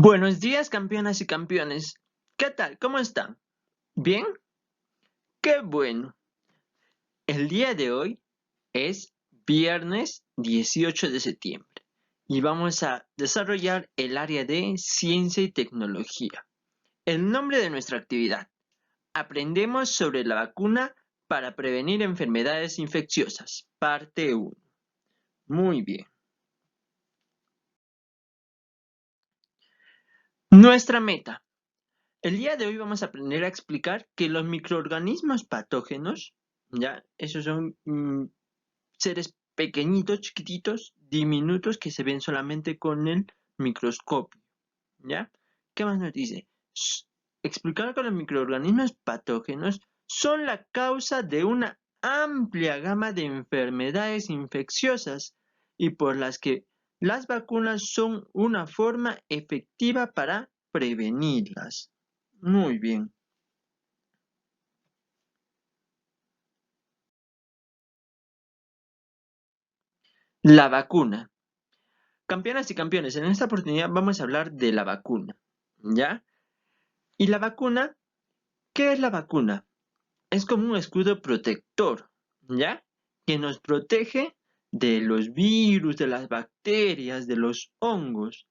Buenos días, campeonas y campeones. ¿Qué tal? ¿Cómo están? ¿Bien? ¡Qué bueno! El día de hoy es viernes 18 de septiembre y vamos a desarrollar el área de ciencia y tecnología. El nombre de nuestra actividad. Aprendemos sobre la vacuna para prevenir enfermedades infecciosas. Parte 1. Muy bien. Nuestra meta. El día de hoy vamos a aprender a explicar que los microorganismos patógenos, ¿ya? Esos son seres pequeñitos, chiquititos, diminutos que se ven solamente con el microscopio, ¿ya? ¿Qué más nos dice? Explicar que los microorganismos patógenos son la causa de una amplia gama de enfermedades infecciosas y por las que las vacunas son una forma efectiva para prevenirlas. Muy bien. La vacuna. Campeonas y campeones, en esta oportunidad vamos a hablar de la vacuna, ¿ya? ¿Y la vacuna? ¿Qué es la vacuna? Es como un escudo protector, ¿ya? Que nos protege de los virus, de las bacterias, de los hongos,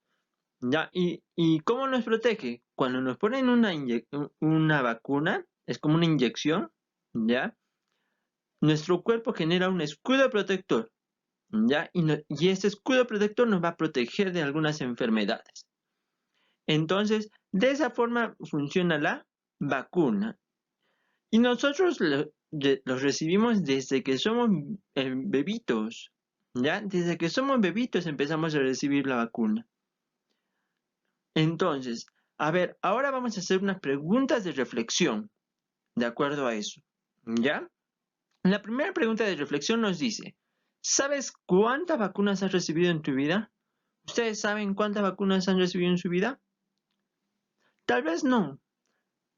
¿ya? ¿Y cómo nos protege? Cuando nos ponen una vacuna, es como una inyección, ¿ya? Nuestro cuerpo genera un escudo protector, ¿ya? Y este escudo protector nos va a proteger de algunas enfermedades. Entonces, de esa forma funciona la vacuna. Y nosotros los recibimos desde que somos bebitos, ¿ya? Desde que somos bebitos empezamos a recibir la vacuna. Entonces, a ver, ahora vamos a hacer unas preguntas de reflexión, de acuerdo a eso, ¿ya? La primera pregunta de reflexión nos dice, ¿sabes cuántas vacunas has recibido en tu vida? ¿Ustedes saben cuántas vacunas han recibido en su vida? Tal vez no,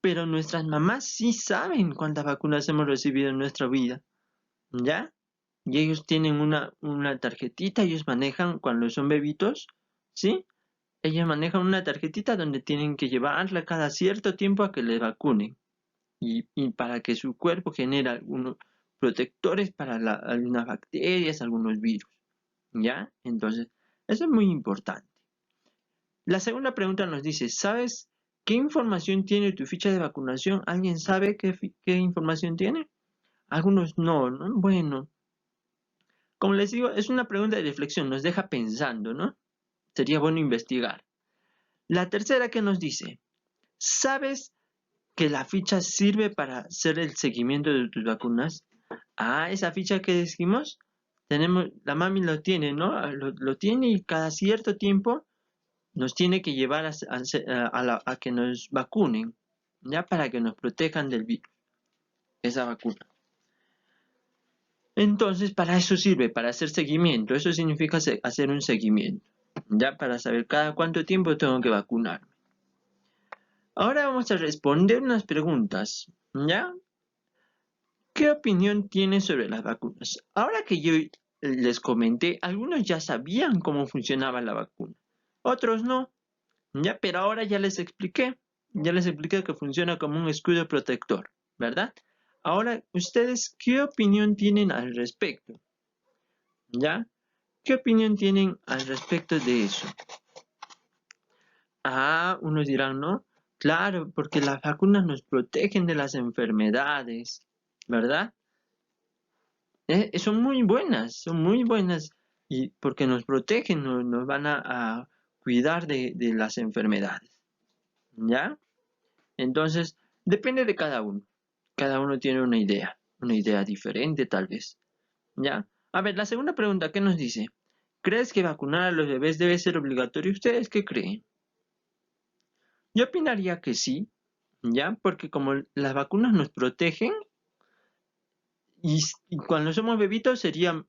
pero nuestras mamás sí saben cuántas vacunas hemos recibido en nuestra vida, ¿ya? Y ellos tienen una tarjetita, ellos manejan cuando son bebitos, ¿sí? Ellos manejan una tarjetita donde tienen que llevarla cada cierto tiempo a que les vacunen. Y para que su cuerpo genere algunos protectores para algunas bacterias, algunos virus, ¿ya? Entonces, eso es muy importante. La segunda pregunta nos dice, ¿sabes qué información tiene tu ficha de vacunación? ¿Alguien sabe qué información tiene? Algunos no, ¿no? Bueno, como les digo, es una pregunta de reflexión, nos deja pensando, ¿no? Sería bueno investigar. La tercera que nos dice, ¿sabes que la ficha sirve para hacer el seguimiento de tus vacunas? Ah, esa ficha que decimos, la mami lo tiene, ¿no? Lo tiene y cada cierto tiempo nos tiene que llevar a que nos vacunen, ya para que nos protejan del virus, esa vacuna. Entonces, para eso sirve, para hacer seguimiento. Eso significa hacer un seguimiento, ya para saber cada cuánto tiempo tengo que vacunarme. Ahora vamos a responder unas preguntas, ¿ya? ¿Qué opinión tienen sobre las vacunas? Ahora que yo les comenté, algunos ya sabían cómo funcionaba la vacuna, otros no. Ya, pero ahora ya les expliqué que funciona como un escudo protector, ¿verdad? Ahora, ¿ustedes qué opinión tienen al respecto? ¿Ya? ¿Qué opinión tienen al respecto de eso? Ah, unos dirán, ¿no? Claro, porque las vacunas nos protegen de las enfermedades, ¿verdad? Son muy buenas, y porque nos protegen, nos van a cuidar de las enfermedades, ¿ya? Entonces, depende de cada uno. Cada uno tiene una idea diferente tal vez. ¿Ya? A ver, la segunda pregunta, ¿qué nos dice? ¿Crees que vacunar a los bebés debe ser obligatorio? ¿Ustedes qué creen? Yo opinaría que sí, ¿ya? Porque como las vacunas nos protegen y cuando somos bebitos sería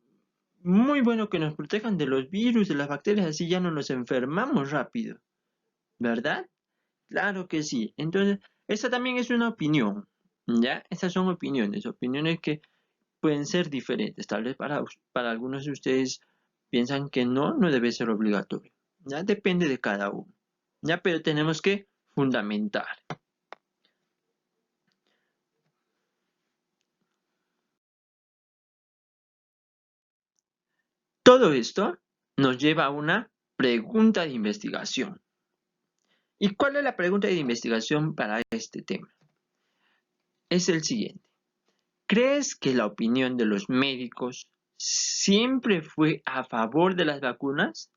muy bueno que nos protejan de los virus, de las bacterias, así ya no nos enfermamos rápido, ¿verdad? Claro que sí. Entonces, esa también es una opinión, ¿ya? Esas son opiniones que pueden ser diferentes. Tal vez para algunos de ustedes piensan que no debe ser obligatorio. Ya depende de cada uno, ¿ya? Pero tenemos que fundamentar. Todo esto nos lleva a una pregunta de investigación. ¿Y cuál es la pregunta de investigación para este tema? Es el siguiente. ¿Crees que la opinión de los médicos siempre fue a favor de las vacunas?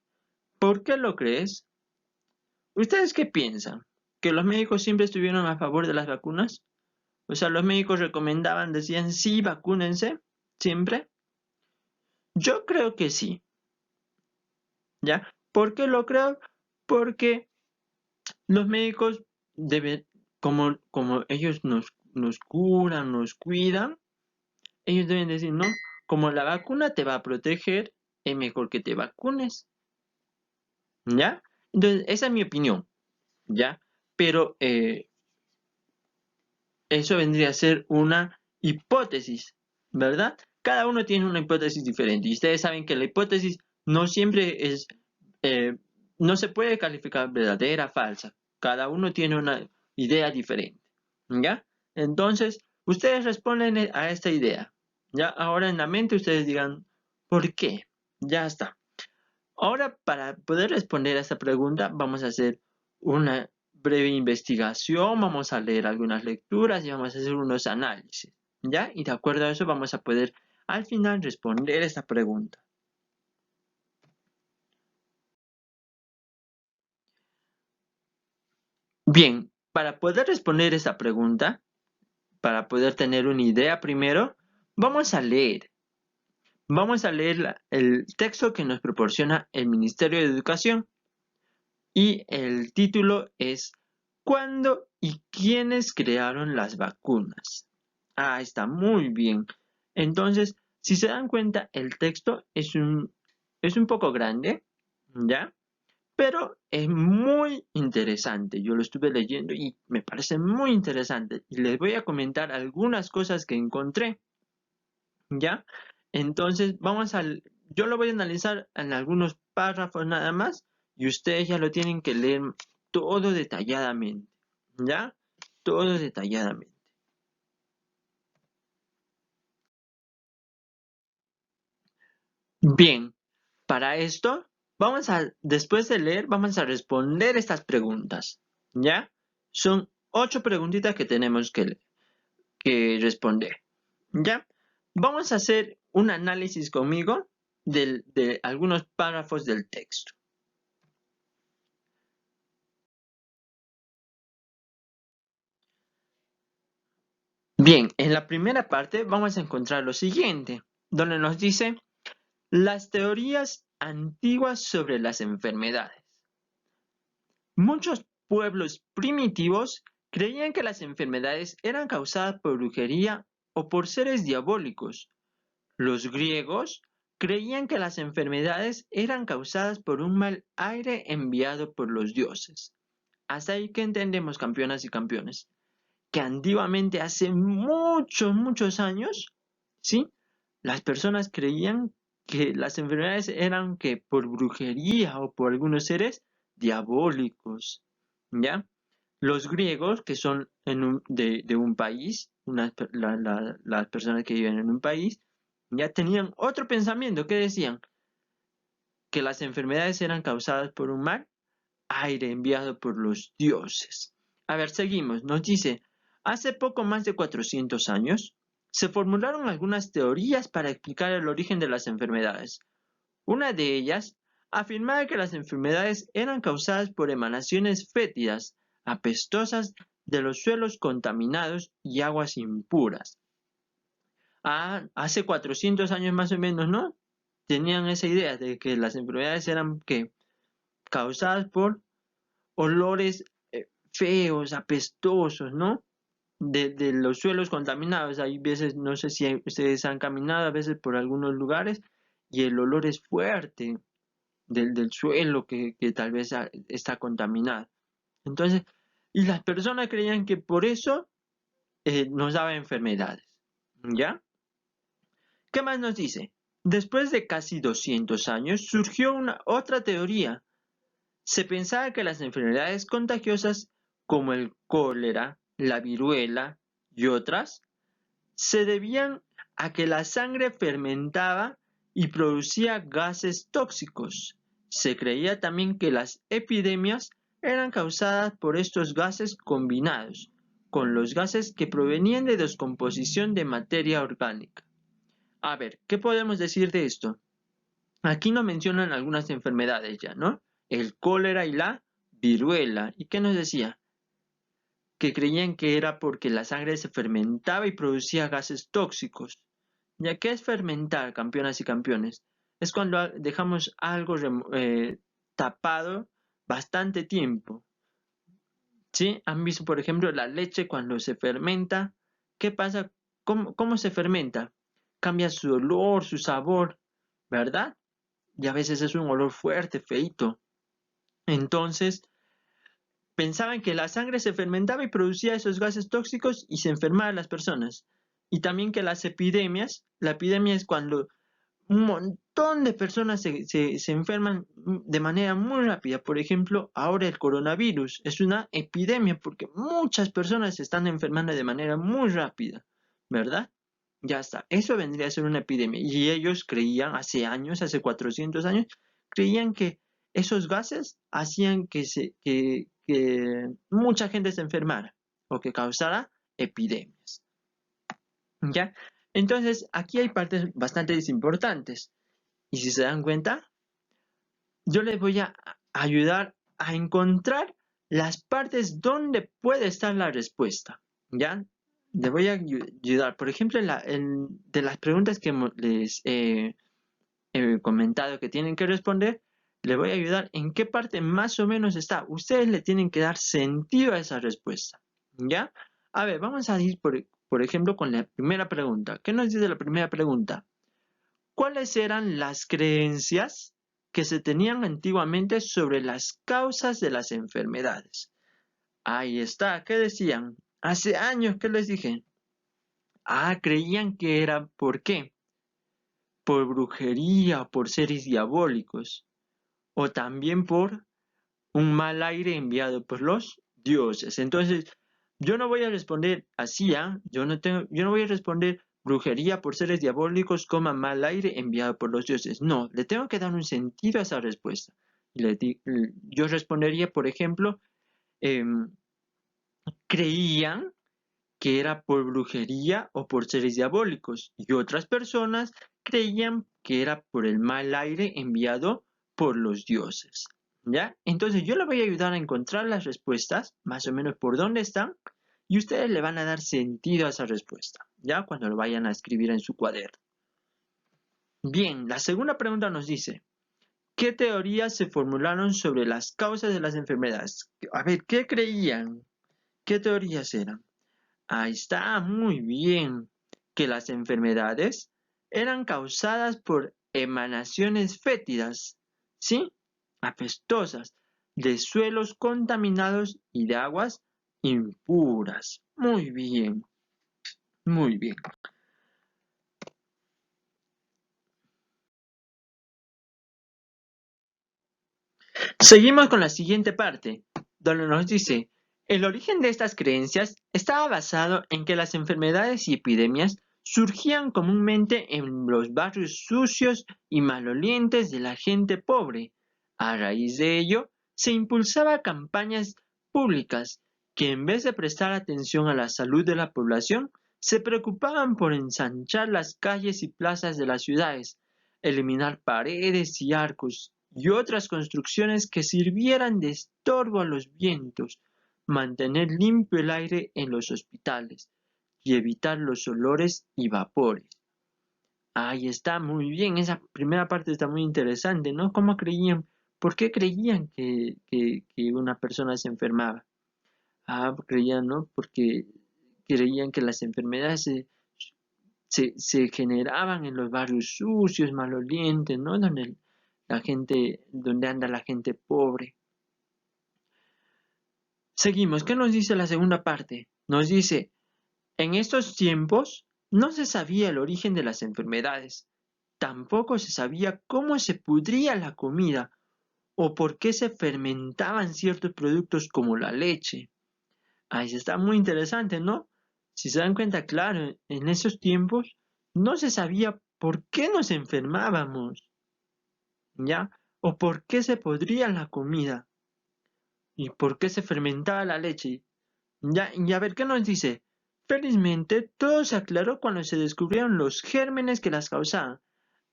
¿Por qué lo crees? ¿Ustedes qué piensan? ¿Que los médicos siempre estuvieron a favor de las vacunas? O sea, los médicos recomendaban, decían, sí, vacúnense, siempre. Yo creo que sí, ¿ya? ¿Por qué lo creo? Porque los médicos deben, como ellos nos curan, nos cuidan, ellos deben decir, no, como la vacuna te va a proteger, es mejor que te vacunes, ¿ya? Entonces, esa es mi opinión, ¿ya? Pero eso vendría a ser una hipótesis, ¿verdad? Cada uno tiene una hipótesis diferente y ustedes saben que la hipótesis no siempre es, eh, no se puede calificar verdadera, falsa. Cada uno tiene una idea diferente, ¿ya? Entonces, ustedes responden a esta idea, ¿ya? Ahora en la mente ustedes digan, ¿por qué? Ya está. Ahora, para poder responder a esta pregunta, vamos a hacer una breve investigación, vamos a leer algunas lecturas y vamos a hacer unos análisis, ¿ya? Y de acuerdo a eso vamos a poder al final responder esta pregunta. Bien, para poder responder esta pregunta, para poder tener una idea primero, vamos a leer. Vamos a leer el texto que nos proporciona el Ministerio de Educación. Y el título es ¿Cuándo y quiénes crearon las vacunas? Ah, está muy bien. Entonces, si se dan cuenta, el texto es un poco grande, ¿ya? Pero es muy interesante. Yo lo estuve leyendo y me parece muy interesante. Y les voy a comentar algunas cosas que encontré, ¿ya? Entonces, yo lo voy a analizar en algunos párrafos nada más y ustedes ya lo tienen que leer todo detalladamente, ¿ya? Todo detalladamente. Bien, para esto, después de leer, vamos a responder estas preguntas, ¿ya? Son 8 preguntitas que tenemos que responder, ¿ya? Vamos a hacer un análisis conmigo de algunos párrafos del texto. Bien, en la primera parte vamos a encontrar lo siguiente, donde nos dice las teorías antiguas sobre las enfermedades. Muchos pueblos primitivos creían que las enfermedades eran causadas por brujería o por seres diabólicos. Los griegos creían que las enfermedades eran causadas por un mal aire enviado por los dioses. Hasta ahí que entendemos, campeonas y campeones, que antiguamente, hace muchos, muchos años, ¿sí? Las personas creían que las enfermedades eran que por brujería o por algunos seres diabólicos, ¿ya? Los griegos, que son de un país, las personas que viven en un país, ya tenían otro pensamiento que decían que las enfermedades eran causadas por un mal aire enviado por los dioses. A ver, seguimos. Nos dice, hace poco más de 400 años, se formularon algunas teorías para explicar el origen de las enfermedades. Una de ellas afirmaba que las enfermedades eran causadas por emanaciones fétidas, apestosas de los suelos contaminados y aguas impuras. Ah, hace 400 años más o menos, ¿no? Tenían esa idea de que las enfermedades eran causadas por olores feos, apestosos, ¿no? De los suelos contaminados. Hay veces, no sé si ustedes han caminado a veces por algunos lugares y el olor es fuerte del suelo que tal vez está contaminado. Entonces, y las personas creían que por eso nos daba enfermedades, ¿ya? ¿Qué más nos dice? Después de casi 200 años surgió una otra teoría. Se pensaba que las enfermedades contagiosas como el cólera, la viruela y otras se debían a que la sangre fermentaba y producía gases tóxicos. Se creía también que las epidemias eran causadas por estos gases combinados con los gases que provenían de descomposición de materia orgánica. A ver, ¿qué podemos decir de esto? Aquí nos mencionan algunas enfermedades ya, ¿no? El cólera y la viruela. ¿Y qué nos decía? Que creían que era porque la sangre se fermentaba y producía gases tóxicos. ¿Ya qué es fermentar, campeonas y campeones? Es cuando dejamos algo tapado bastante tiempo. ¿Sí? ¿Han visto, por ejemplo, la leche cuando se fermenta? ¿Qué pasa? ¿Cómo se fermenta? Cambia su olor, su sabor, ¿verdad? Y a veces es un olor fuerte, feito. Entonces, pensaban que la sangre se fermentaba y producía esos gases tóxicos y se enfermaban las personas. Y también que las epidemias, la epidemia es cuando un montón de personas se enferman de manera muy rápida. Por ejemplo, ahora el coronavirus es una epidemia porque muchas personas se están enfermando de manera muy rápida, ¿verdad? Ya está, eso vendría a ser una epidemia. Y ellos creían hace años, hace 400 años, creían que esos gases hacían que mucha gente se enfermara o que causara epidemias. ¿Ya? Entonces, aquí hay partes bastante importantes. Y si se dan cuenta, yo les voy a ayudar a encontrar las partes donde puede estar la respuesta. ¿Ya? Les voy a ayudar. Por ejemplo, de las preguntas que les he comentado que tienen que responder, les voy a ayudar en qué parte más o menos está. Ustedes le tienen que dar sentido a esa respuesta. ¿Ya? A ver, vamos a ir, por ejemplo, con la primera pregunta. ¿Qué nos dice la primera pregunta? ¿Cuáles eran las creencias que se tenían antiguamente sobre las causas de las enfermedades? Ahí está, ¿qué decían? Hace años, ¿qué les dije? Creían que era, ¿por qué? Por brujería o por seres diabólicos, o también por un mal aire enviado por los dioses. Entonces, yo no voy a responder así, yo no voy a responder brujería por seres diabólicos, mal aire enviado por los dioses. No, le tengo que dar un sentido a esa respuesta. Yo respondería, por ejemplo, em, creían que era por brujería o por seres diabólicos, y otras personas creían que era por el mal aire enviado por los dioses. ¿Ya? Entonces yo le voy a ayudar a encontrar las respuestas, más o menos por dónde están, y ustedes le van a dar sentido a esa respuesta, ¿ya? Cuando lo vayan a escribir en su cuaderno. Bien, la segunda pregunta nos dice, ¿qué teorías se formularon sobre las causas de las enfermedades? A ver, ¿qué creían? ¿Qué teorías eran? Ahí está, muy bien, que las enfermedades eran causadas por emanaciones fétidas, ¿sí? Apestosas, de suelos contaminados y de aguas impuras. Muy bien, muy bien. Seguimos con la siguiente parte, donde nos dice, el origen de estas creencias estaba basado en que las enfermedades y epidemias surgían comúnmente en los barrios sucios y malolientes de la gente pobre. A raíz de ello, se impulsaba campañas públicas que en vez de prestar atención a la salud de la población, se preocupaban por ensanchar las calles y plazas de las ciudades, eliminar paredes y arcos y otras construcciones que sirvieran de estorbo a los vientos, mantener limpio el aire en los hospitales y evitar los olores y vapores. Ahí está, muy bien, esa primera parte está muy interesante, ¿no? ¿Cómo creían? ¿Por qué creían que una persona se enfermaba? Creían, ¿no? Porque creían que las enfermedades se generaban en los barrios sucios, malolientes, ¿no? Donde anda la gente pobre. Seguimos, ¿qué nos dice la segunda parte? Nos dice, en estos tiempos no se sabía el origen de las enfermedades, tampoco se sabía cómo se pudría la comida o por qué se fermentaban ciertos productos como la leche. Ahí está muy interesante, ¿no? Si se dan cuenta, claro, en esos tiempos no se sabía por qué nos enfermábamos, ¿ya? O por qué se podría la comida y por qué se fermentaba la leche. ¿Ya? Y a ver, ¿qué nos dice? Felizmente, todo se aclaró cuando se descubrieron los gérmenes que las causaban.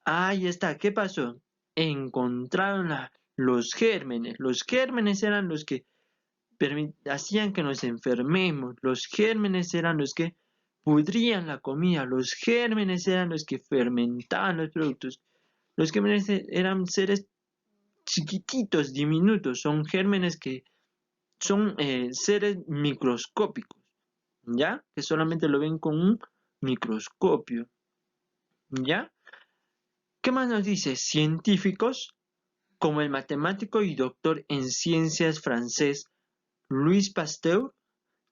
Ahí está, ¿qué pasó? Encontraron los gérmenes. Los gérmenes eran los que hacían que nos enfermemos. Los gérmenes eran los que pudrían la comida. Los gérmenes eran los que fermentaban los productos. Los gérmenes eran seres chiquititos, diminutos. Son gérmenes que son seres microscópicos, ¿ya? Que solamente lo ven con un microscopio, ¿ya? ¿Qué más nos dice? Científicos como el matemático y doctor en ciencias francés Louis Pasteur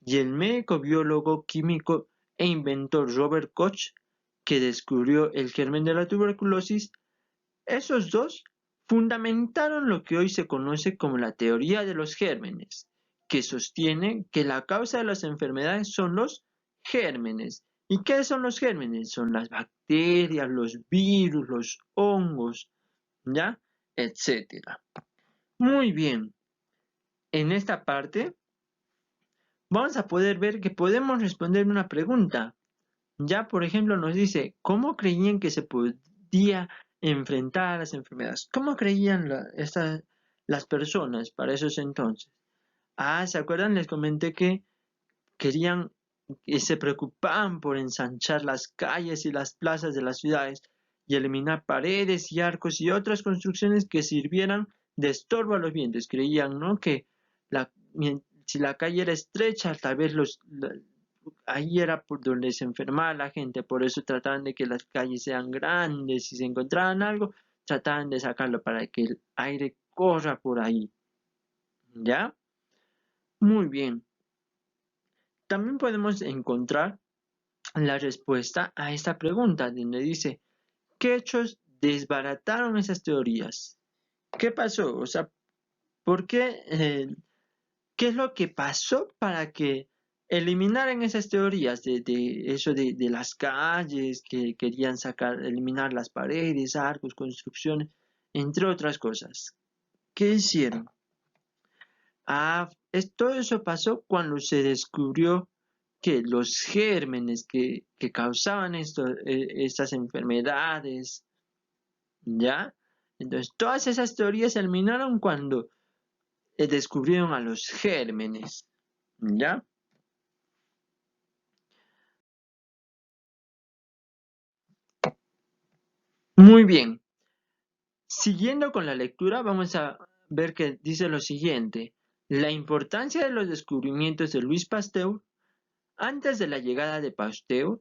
y el médico biólogo, químico e inventor Robert Koch, que descubrió el germen de la tuberculosis, esos dos fundamentaron lo que hoy se conoce como la teoría de los gérmenes, que sostiene que la causa de las enfermedades son los gérmenes. ¿Y qué son los gérmenes? Son las bacterias, los virus, los hongos, ¿ya? Etcétera. Muy bien. En esta parte vamos a poder ver que podemos responder una pregunta. Ya, por ejemplo, nos dice, ¿cómo creían que se podía enfrentar a las enfermedades? ¿Cómo creían las personas para esos entonces? Ah, ¿se acuerdan? Les comenté que querían y se preocupaban por ensanchar las calles y las plazas de las ciudades y eliminar paredes y arcos y otras construcciones que sirvieran de estorbo a los vientos. Creían, ¿no? Que la, si la calle era estrecha, tal vez ahí era por donde se enfermaba la gente, por eso trataban de que las calles sean grandes, si se encontraban algo, trataban de sacarlo para que el aire corra por ahí. ¿Ya? Muy bien. También podemos encontrar la respuesta a esta pregunta, donde dice, ¿qué hechos desbarataron esas teorías? ¿Qué pasó? O sea, ¿por qué? ¿Qué es lo que pasó para que eliminaran esas teorías de eso de las calles, que querían eliminar las paredes, arcos, construcciones, entre otras cosas? ¿Qué hicieron? Todo eso pasó cuando se descubrió que los gérmenes que causaban estas enfermedades, ¿ya? Entonces, todas esas teorías se eliminaron cuando descubrieron a los gérmenes, ¿ya? Muy bien. Siguiendo con la lectura, vamos a ver que dice lo siguiente. La importancia de los descubrimientos de Louis Pasteur. Antes de la llegada de Pasteur,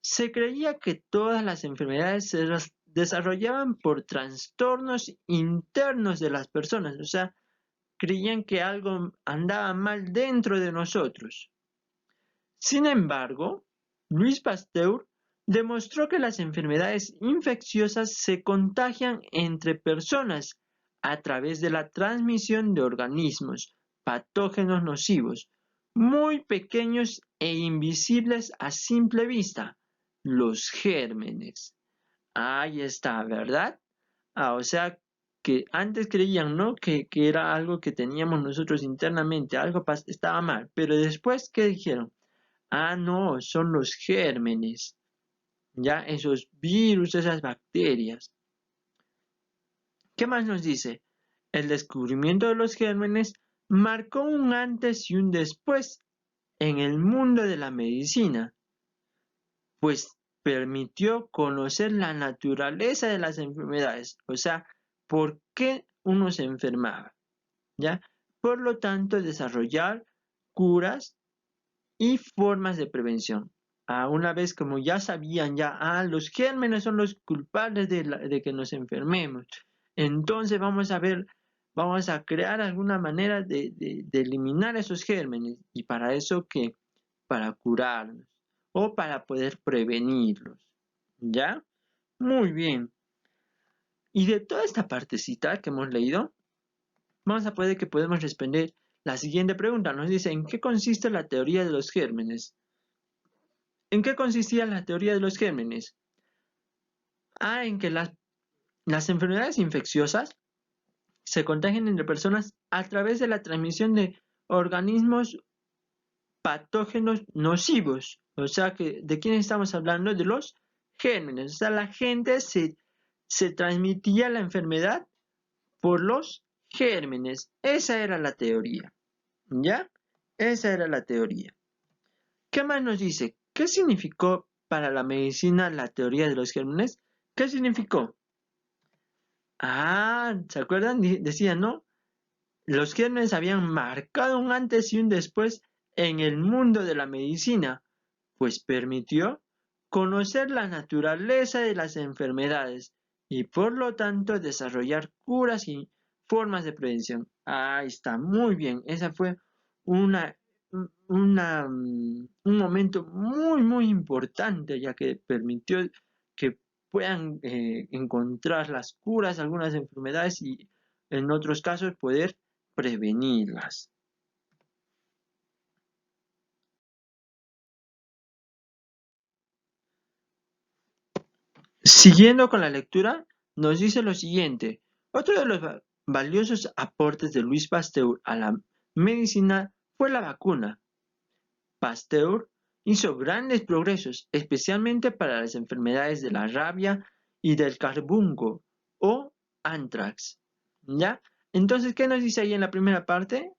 se creía que todas las enfermedades se desarrollaban por trastornos internos de las personas, o sea, creían que algo andaba mal dentro de nosotros. Sin embargo, Louis Pasteur demostró que las enfermedades infecciosas se contagian entre personas a través de la transmisión de organismos patógenos nocivos, muy pequeños e invisibles a simple vista, los gérmenes. Ahí está, ¿verdad? O sea, que antes creían, ¿no? Que era algo que teníamos nosotros internamente, algo estaba mal, pero después, ¿qué dijeron? No, son los gérmenes, ya esos virus, esas bacterias. ¿Qué más nos dice? El descubrimiento de los gérmenes marcó un antes y un después en el mundo de la medicina, pues permitió conocer la naturaleza de las enfermedades, o sea, por qué uno se enfermaba, ¿ya? Por lo tanto, desarrollar curas y formas de prevención. Una vez como ya sabían los gérmenes son los culpables de que nos enfermemos. Entonces vamos a crear alguna manera de eliminar esos gérmenes. Y para eso, ¿qué? Para curarlos o para poder prevenirlos. ¿Ya? Muy bien. Y de toda esta partecita que hemos leído, vamos a poder que podemos responder la siguiente pregunta. Nos dice, ¿en qué consiste la teoría de los gérmenes? ¿En qué consistía la teoría de los gérmenes? En que las enfermedades infecciosas se contagian entre personas a través de la transmisión de organismos patógenos nocivos. O sea, ¿de quién estamos hablando? De los gérmenes. O sea, la gente se transmitía la enfermedad por los gérmenes. Esa era la teoría. ¿Ya? Esa era la teoría. ¿Qué más nos dice? ¿Qué significó para la medicina la teoría de los gérmenes? ¿Qué significó? ¿Se acuerdan? Decían, ¿no? Los gérmenes habían marcado un antes y un después en el mundo de la medicina, pues permitió conocer la naturaleza de las enfermedades y por lo tanto desarrollar curas y formas de prevención. Ahí está, muy bien. Esa fue un momento muy, muy importante, ya que permitió que puedan encontrar las curas a algunas enfermedades y en otros casos poder prevenirlas. Siguiendo con la lectura, nos dice lo siguiente. Otro de los valiosos aportes de Louis Pasteur a la medicina fue la vacuna. Pasteur hizo grandes progresos, especialmente para las enfermedades de la rabia y del carbunco o anthrax. ¿Ya? Entonces, ¿qué nos dice ahí en la primera parte?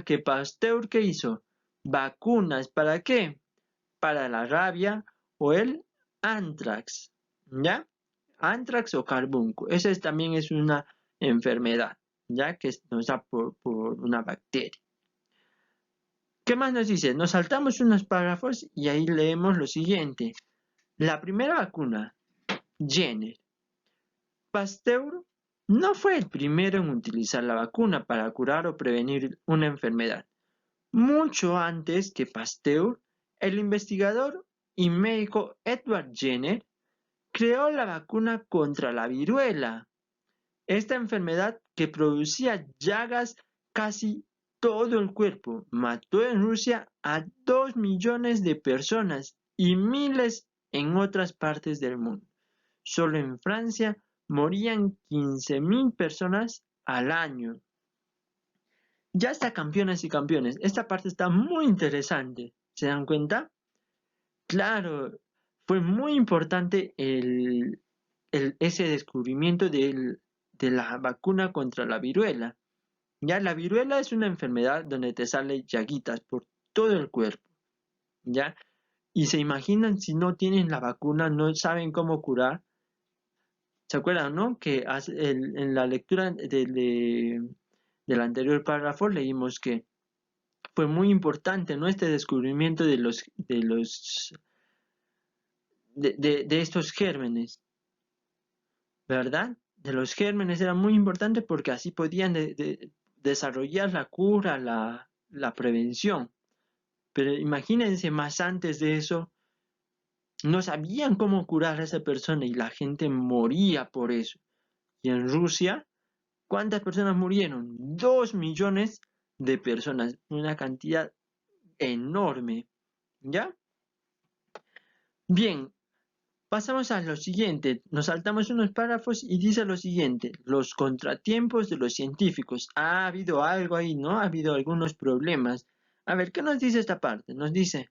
Que Pasteur, ¿qué hizo? Vacunas, ¿para qué? Para la rabia o el anthrax. ¿Ya? Anthrax o carbunco. Esa también es una enfermedad, ya que nos da por una bacteria. ¿Qué más nos dice? Nos saltamos unos párrafos y ahí leemos lo siguiente. La primera vacuna, Jenner. Pasteur no fue el primero en utilizar la vacuna para curar o prevenir una enfermedad. Mucho antes que Pasteur, el investigador y médico Edward Jenner creó la vacuna contra la viruela. Esta enfermedad que producía llagas casi todo el cuerpo mató en Rusia a 2 millones de personas y miles en otras partes del mundo. Solo en Francia morían 15.000 personas al año. Ya está, campeones y campeones. Esta parte está muy interesante. ¿Se dan cuenta? Claro, fue muy importante ese descubrimiento de la vacuna contra la viruela. Ya, la viruela es una enfermedad donde te salen llaguitas por todo el cuerpo. ¿Ya? Y se imaginan si no tienen la vacuna, no saben cómo curar. ¿Se acuerdan, no? Que en la lectura del anterior párrafo leímos que fue muy importante, ¿no? Este descubrimiento de estos gérmenes, ¿verdad? De los gérmenes era muy importante porque así podían desarrollar la cura, la prevención. Pero imagínense, más antes de eso, no sabían cómo curar a esa persona y la gente moría por eso. Y en Rusia, ¿cuántas personas murieron? 2 millones de personas, una cantidad enorme. ¿Ya? Bien, pasamos a lo siguiente. Nos saltamos unos párrafos y dice lo siguiente. Los contratiempos de los científicos. Ha habido algo ahí, ¿no? Ha habido algunos problemas. A ver, ¿qué nos dice esta parte? Nos dice,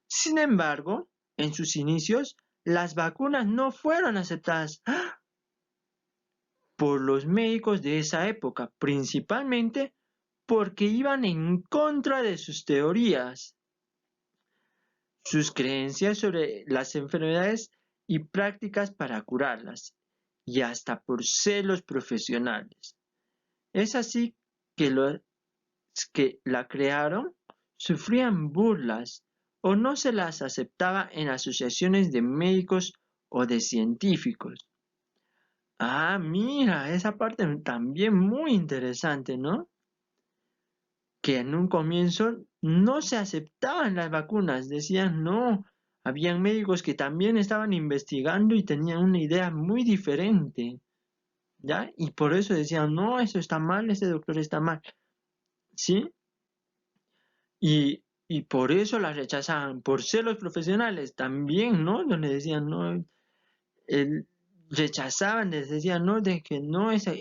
sin embargo, en sus inicios, las vacunas no fueron aceptadas por los médicos de esa época, principalmente porque iban en contra de sus teorías, sus creencias sobre las enfermedades y prácticas para curarlas, y hasta por celos profesionales. Es así que los que la crearon sufrían burlas o no se las aceptaba en asociaciones de médicos o de científicos. Mira, esa parte también muy interesante, ¿no? Que en un comienzo no se aceptaban las vacunas, decían no, habían médicos que también estaban investigando y tenían una idea muy diferente, ¿ya? Y por eso decían, no, eso está mal, ese doctor está mal, ¿sí? Y por eso la rechazaban, por ser los profesionales también, ¿no? Donde decían, no, rechazaban, les decían, no, de que no, esa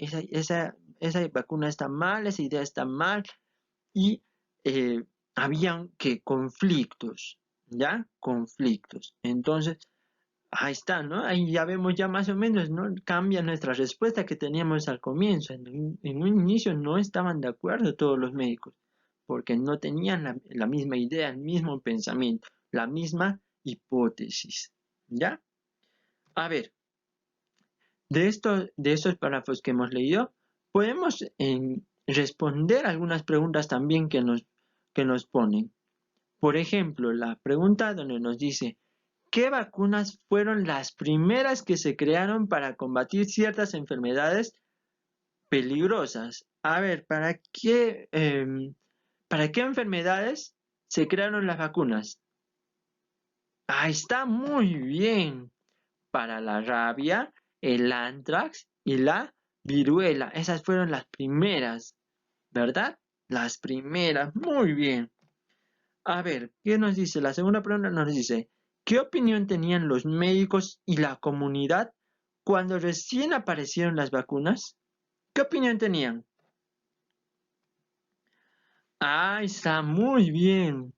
vacuna está mal, esa idea está mal, y habían que conflictos, ¿ya? Conflictos. Entonces, ahí está, ¿no? Ahí ya vemos ya más o menos, ¿no? Cambia nuestra respuesta que teníamos al comienzo. En un inicio no estaban de acuerdo todos los médicos, porque no tenían la misma idea, el mismo pensamiento, la misma hipótesis, ¿ya? A ver, de estos párrafos que hemos leído, podemos responder algunas preguntas también que nos ponen. Por ejemplo, la pregunta donde nos dice, ¿qué vacunas fueron las primeras que se crearon para combatir ciertas enfermedades peligrosas? A ver, ¿para qué enfermedades se crearon las vacunas? Ahí está, muy bien. Para la rabia, el anthrax y la viruela. Esas fueron las primeras, ¿verdad? Las primeras, muy bien. A ver, ¿qué nos dice? La segunda pregunta nos dice, ¿qué opinión tenían los médicos y la comunidad cuando recién aparecieron las vacunas? ¿Qué opinión tenían? Ah, está muy bien.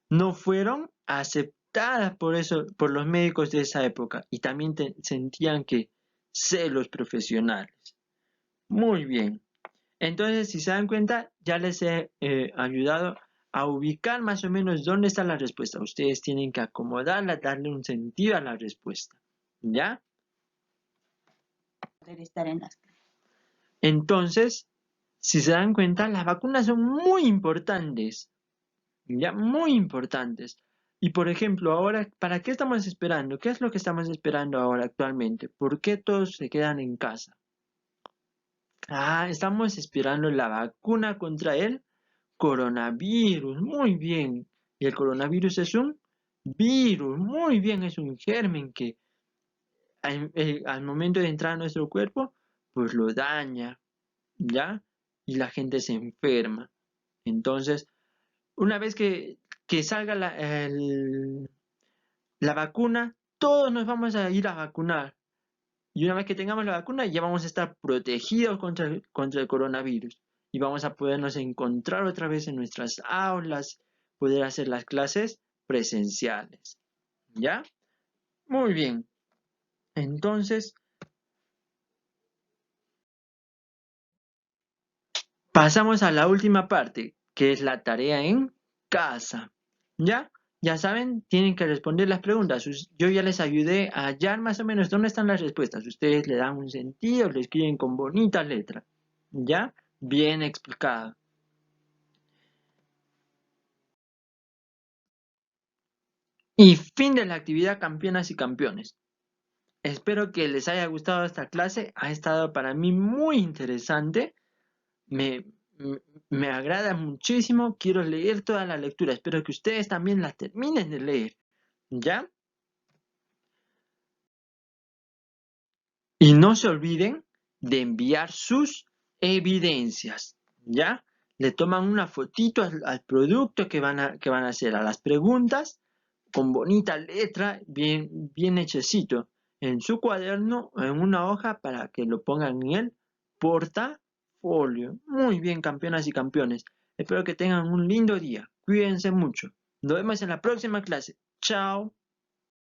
No fueron aceptadas por eso, por los médicos de esa época y también sentían que celos profesionales. Muy bien. Entonces, si se dan cuenta, ya les he ayudado a ubicar más o menos dónde está la respuesta. Ustedes tienen que acomodarla, darle un sentido a la respuesta. ¿Ya? Poder estar en las clases. Entonces, si se dan cuenta, las vacunas son muy importantes. ¿Ya? Muy importantes. Y por ejemplo, ahora, ¿para qué estamos esperando? ¿Qué es lo que estamos esperando ahora actualmente? ¿Por qué todos se quedan en casa? Ah, estamos esperando la vacuna contra el coronavirus. Muy bien. Y el coronavirus es un virus. Muy bien, es un germen que al momento de entrar a nuestro cuerpo, pues lo daña, ¿ya? Y la gente se enferma. Entonces, una vez que salga la vacuna, todos nos vamos a ir a vacunar. Y una vez que tengamos la vacuna, ya vamos a estar protegidos contra el coronavirus. Y vamos a podernos encontrar otra vez en nuestras aulas, poder hacer las clases presenciales. ¿Ya? Muy bien. Entonces, pasamos a la última parte, que es la tarea en casa. ¿Ya? Ya saben, tienen que responder las preguntas. Yo ya les ayudé a hallar más o menos dónde están las respuestas. Ustedes le dan un sentido, le escriben con bonitas letras. ¿Ya? Bien explicado. Y fin de la actividad, campeonas y campeones. Espero que les haya gustado esta clase. Ha estado para mí muy interesante. Me, me agrada muchísimo. Quiero leer toda la lectura. Espero que ustedes también la terminen de leer. ¿Ya? Y no se olviden de enviar sus evidencias. ¿Ya? Le toman una fotito al producto que van a hacer, a las preguntas, con bonita letra, bien hechecito, en su cuaderno, en una hoja, para que lo pongan en el portafolio. Muy bien, campeonas y campeones. Espero que tengan un lindo día. Cuídense mucho. Nos vemos en la próxima clase. Chao.